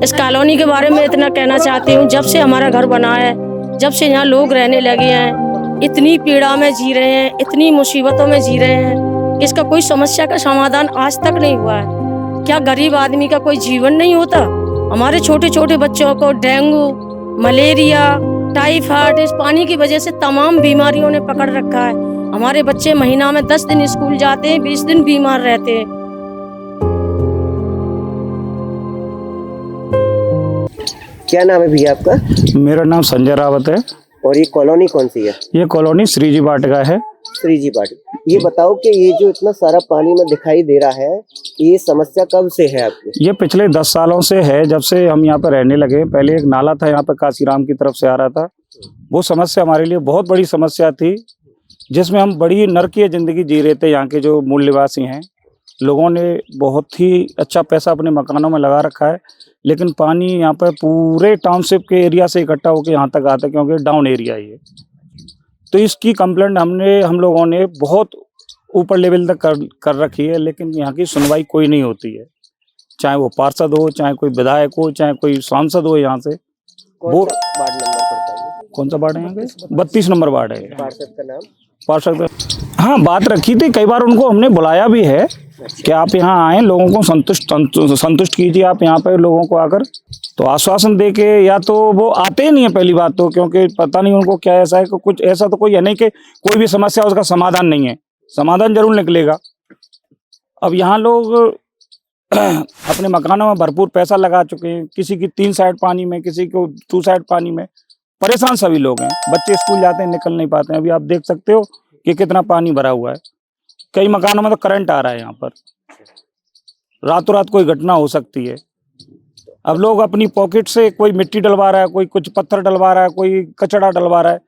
इस कॉलोनी के बारे में इतना कहना चाहती हूँ, जब से हमारा घर बना है, जब से यहाँ लोग रहने लगे हैं, इतनी पीड़ा में जी रहे हैं, इतनी मुसीबतों में जी रहे हैं, इसका कोई समस्या का समाधान आज तक नहीं हुआ है। क्या गरीब आदमी का कोई जीवन नहीं होता? हमारे छोटे छोटे बच्चों को डेंगू, मलेरिया, टाइफाइड इस पानी की वजह से तमाम बीमारियों ने पकड़ रखा है। हमारे बच्चे महीना में 10 दिन स्कूल जाते हैं, 20 दिन बीमार रहते हैं। क्या नाम है भैया आपका? मेरा नाम संजय रावत है। और ये कॉलोनी कौन सी है? ये कॉलोनी श्रीजी वाटिका है। श्रीजी वाटिका। ये बताओ कि ये जो इतना सारा पानी में दिखाई दे रहा है, ये समस्या कब से है आपकी? ये पिछले 10 सालों से है, जब से हम यहाँ पे रहने लगे। पहले एक नाला था यहाँ पे, काशीराम की तरफ से आ रहा था। वो समस्या हमारे लिए बहुत बड़ी समस्या थी, जिसमें हम बड़ी नरकीय जिंदगी जी रहे थे। यहाँ के जो मूल निवासी हैं, लोगों ने बहुत ही अच्छा पैसा अपने मकानों में लगा रखा है, लेकिन पानी यहाँ पर पूरे टाउनशिप के एरिया से इकट्ठा होकर यहाँ तक आता है, क्योंकि डाउन एरिया है ये। तो इसकी कंप्लेंट हम लोगों ने बहुत ऊपर लेवल तक कर रखी है, लेकिन यहाँ की सुनवाई कोई नहीं होती है। चाहे वो पार्षद हो, चाहे कोई विधायक हो, चाहे कोई सांसद हो यहाँ से। कौन सा वार्ड नंबर पड़ता है? कौन सा वार्ड है यहाँ पे? 32 नंबर वार्ड है। पार्षद का नाम? पार्षद, हाँ, बात रखी थी। कई बार उनको हमने बुलाया भी है कि आप यहाँ आए, लोगों को संतुष्ट कीजिए आप यहाँ पे लोगों को आकर। तो आश्वासन दे के या तो वो आते ही नहीं है, पहली बात तो, क्योंकि पता नहीं उनको क्या ऐसा है कि कुछ ऐसा तो कोई है नहीं कि कोई भी समस्या उसका समाधान नहीं है। समाधान जरूर निकलेगा। अब यहाँ लोग अपने मकानों में भरपूर पैसा लगा चुके हैं, किसी की 3 साइड पानी में, किसी को 2 साइड पानी में। परेशान सभी लोग हैं। बच्चे स्कूल जाते हैं, निकल नहीं पाते हैं। अभी आप देख सकते हो कि कितना पानी भरा हुआ है। कई मकानों में तो करंट आ रहा है। यहाँ पर रातों रात कोई घटना हो सकती है। अब लोग अपनी पॉकेट से कोई मिट्टी डलवा रहा है, कोई कुछ पत्थर डलवा रहा है, कोई कचड़ा डलवा रहा है।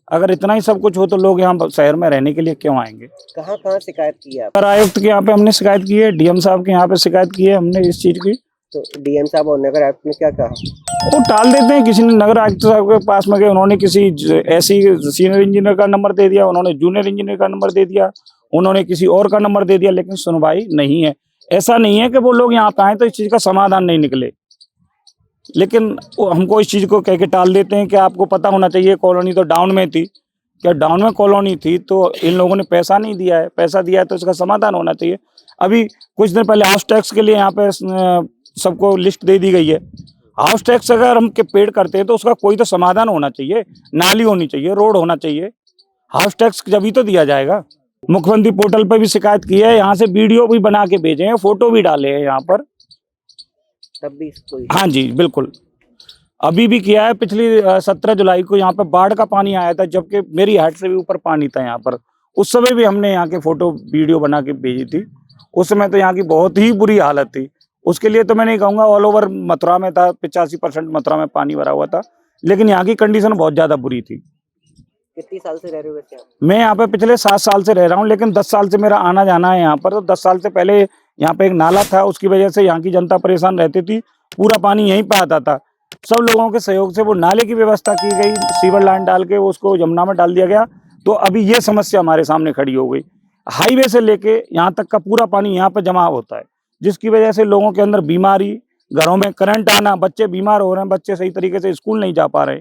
अगर इतना ही सब कुछ हो तो लोग यहाँ शहर में रहने के लिए क्यों आएंगे? कहाँ कहाँ शिकायत की है? नगर आयुक्त के यहाँ पे हमने शिकायत की है, डीएम साहब के यहाँ पे शिकायत की है हमने इस चीज की। तो डीएम साहब और नगर आयुक्त ने क्या कहा? वो टाल देते हैं। किसी ने नगर आयुक्त साहब के पास में गए, उन्होंने किसी ऐसी सीनियर इंजीनियर का नंबर दे दिया, उन्होंने जूनियर इंजीनियर का नंबर दे दिया, उन्होंने किसी और का नंबर दे दिया, लेकिन सुनवाई नहीं है। ऐसा नहीं है कि वो लोग यहाँ पे आए तो इस चीज का समाधान नहीं निकले, लेकिन हमको इस चीज को कह के टाल देते हैं कि आपको पता होना चाहिए कॉलोनी तो डाउन में थी। क्या डाउन में कॉलोनी थी तो इन लोगों ने पैसा नहीं दिया है? पैसा दिया है तो इसका समाधान होना चाहिए। अभी कुछ दिन पहले हाउस टैक्स के लिए यहाँ पे सबको लिस्ट दे दी गई है। हाउस टैक्स अगर हम पेड करते हैं तो उसका कोई तो समाधान होना चाहिए। नाली होनी चाहिए, रोड होना चाहिए। हाउस टैक्स जब ही तो दिया जाएगा। मुख्यमंत्री पोर्टल पर भी शिकायत की है, यहाँ से वीडियो भी बना के भेजे हैं, फोटो भी डाले हैं यहाँ पर, तब भी कोई? हाँ जी बिल्कुल। अभी भी किया है। पिछली 17 जुलाई को यहाँ पर बाढ़ का पानी आया था, जबकि मेरी हाइट से भी ऊपर पानी था यहाँ पर। उस समय भी हमने यहाँ के फोटो वीडियो बना के भेजी थी। उस समय तो यहाँ की बहुत ही बुरी हालत थी। उसके लिए तो मैं नहीं कहूँगा, ऑल ओवर मथुरा में था, 85% मथुरा में पानी भरा हुआ था, लेकिन यहाँ की कंडीशन बहुत ज़्यादा बुरी थी। कितनी साल से रह रहे हो वैसे आप? मैं यहाँ पे पिछले 7 साल से रह रहा हूँ, लेकिन 10 साल से मेरा आना जाना है यहाँ पर। तो 10 साल से पहले यहाँ पे एक नाला था, उसकी वजह से यहाँ की जनता परेशान रहती थी। पूरा पानी यहीं पे आता था। सब लोगों के सहयोग से वो नाले की व्यवस्था की गई, सीवर लाइन डाल के उसको यमुना में डाल दिया गया। तो अभी ये समस्या हमारे सामने खड़ी हो गई। हाईवे से लेके यहाँ तक का पूरा पानी यहाँ पे जमा होता है, जिसकी वजह से लोगों के अंदर बीमारी, घरों में करंट आना, बच्चे बीमार हो रहे हैं, बच्चे सही तरीके से स्कूल नहीं जा पा रहे।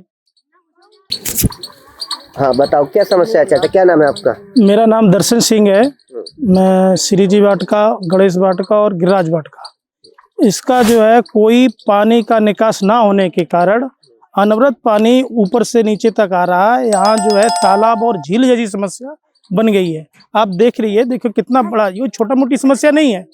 हाँ बताओ, क्या समस्या है चाचा? क्या नाम है आपका? मेरा नाम दर्शन सिंह है। मैं श्रीजी वाटिका, गणेश वाटिका और गिरिराज वाटिका, इसका जो है कोई पानी का निकास ना होने के कारण अनवरत पानी ऊपर से नीचे तक आ रहा है। यहाँ जो है तालाब और झील जैसी समस्या बन गई है। आप देख रही देखो कितना बड़ा, ये छोटा मोटी समस्या नहीं है।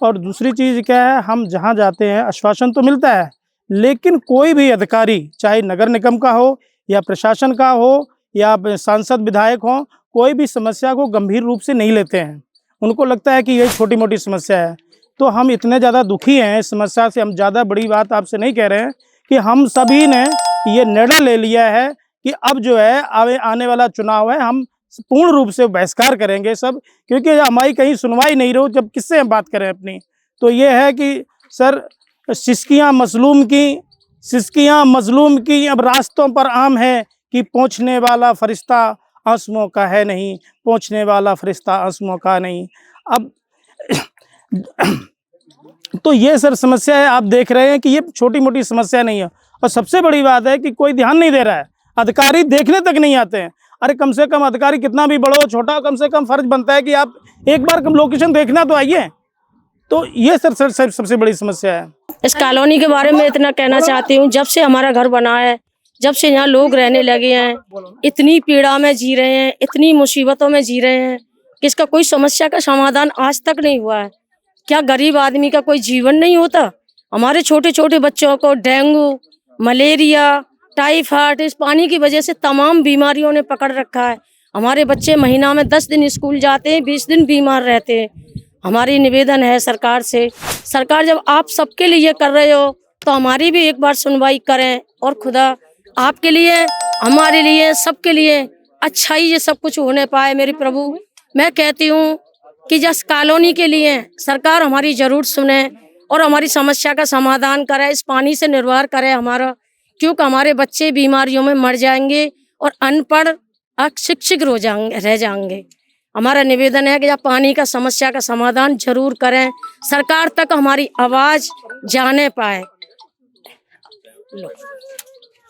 और दूसरी चीज़ क्या है, हम जहाँ जाते हैं आश्वासन तो मिलता है, लेकिन कोई भी अधिकारी, चाहे नगर निगम का हो या प्रशासन का हो या सांसद विधायक हो, कोई भी समस्या को गंभीर रूप से नहीं लेते हैं। उनको लगता है कि ये छोटी मोटी समस्या है। तो हम इतने ज़्यादा दुखी हैं इस समस्या से, हम ज़्यादा बड़ी बात आपसे नहीं कह रहे हैं, कि हम सभी ने ये निर्णय ले लिया है कि अब जो है आने वाला चुनाव है, हम पूर्ण रूप से बहिष्कार करेंगे सब, क्योंकि हमारी कहीं सुनवाई नहीं रही। जब किससे हम बात करें अपनी? तो ये है कि सर, सिसकियाँ मजलूम की अब रास्तों पर आम है कि पहुँचने वाला फरिश्ता आंसुओं का है नहीं, पहुँचने वाला फरिश्ता आंसुओं का नहीं। अब तो ये सर समस्या है। आप देख रहे हैं कि ये छोटी मोटी समस्या नहीं है। और सबसे बड़ी बात है कि कोई ध्यान नहीं दे रहा है, अधिकारी देखने तक नहीं आते हैं। अरे कम से कम अधिकारी कितना भी बड़ो छोटा, कम से कम फर्ज बनता है कि आप एक बार लोकेशन देखना तो आइए। तो ये सर सबसे बड़ी समस्या है। इस कॉलोनी के बारे में इतना कहना चाहती हूँ, जब से हमारा घर बना है, जब से यहाँ लोग रहने लगे हैं, इतनी पीड़ा में जी रहे हैं, इतनी मुसीबतों में जी रहे हैं कि इसका कोई समस्या का समाधान आज तक नहीं हुआ है। क्या गरीब आदमी का कोई जीवन नहीं होता? हमारे छोटे छोटे बच्चों को डेंगू, मलेरिया, टाइफाइड इस पानी की वजह से तमाम बीमारियों ने पकड़ रखा है। हमारे बच्चे महीना में 10 दिन स्कूल जाते हैं, 20 दिन बीमार रहते हैं। हमारी निवेदन है सरकार से, सरकार जब आप सबके लिए कर रहे हो तो हमारी भी एक बार सुनवाई करें, और खुदा आपके लिए, हमारे लिए, सबके लिए अच्छा ही ये सब कुछ होने पाए। मेरे प्रभु, मैं कहती हूँ कि जिस कॉलोनी के लिए सरकार हमारी जरूर सुने और हमारी समस्या का समाधान करे, इस पानी से निर्भर करे हमारा, क्योंकि हमारे बच्चे बीमारियों में मर जाएंगे और अनपढ़ अशिक्षित रह जाएंगे। हमारा निवेदन है कि जब पानी का समस्या का समाधान जरूर करें, सरकार तक हमारी आवाज जाने पाए।